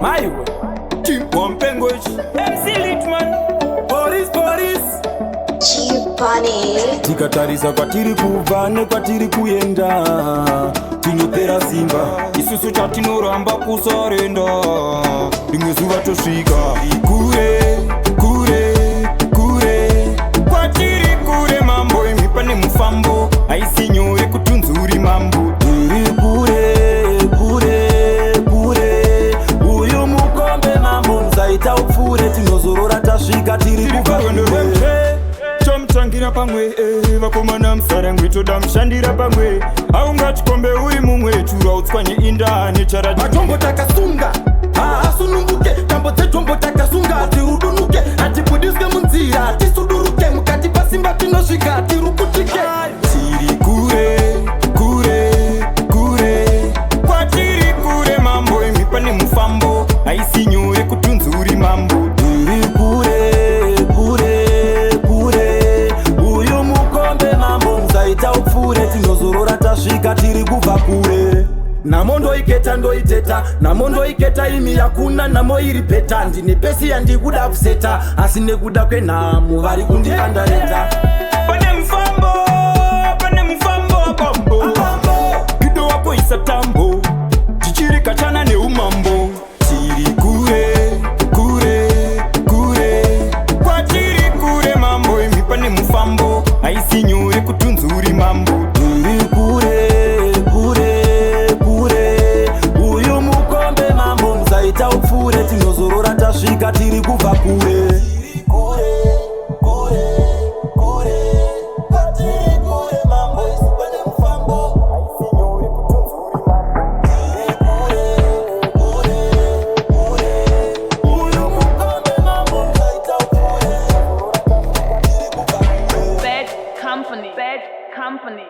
Maiwe Chimpompengoch MC Litman Police Chipani tikatarisa kwatiri kubva nekwatiri kuenda tinopera simba isusu chatinoramba kusarenda rimwe zuva tosvika kure kwatiri kure mambo imhipa nemufambo haisi nyore kutunzuri mambo iri kure uyu mukombe mambo musaita upfure tinozorora tasvika tiri kubva chomutangira pamwe vakomana musarangwe toda mushandira pamwe aungachikombe uri mumwe tura utswanye inda nechara matombo takasunga haasununguke tambo dzetombo takasunga tirudunuke hatibudiswe munzira tisuduruke mukati pasimba tinosvika tirukutike tiri kure kwatiri kure mambo imhipa nemufambo haisi nyore kutunzuri mambo tiri kure uyu mukombe mambo musaita upfure tinozorora tasvika tiri kubva kure namo ndoiketa ndoiteta namo ndoiketa imi yakuna namo iri peta ndine pesi yandikuda kuseta asi nekuda kwenhamo vari kundikandareta pane mufambo abambo gido wako isa tambo tichiri kachana neumambo tiri kure kwatiri kure mambo imhipa nemufambo haisi nyore kutunzuri mambo tiri kure uyu mukombe mambo musaita upfure tinozorora tasvika tiri kubva kure Bad company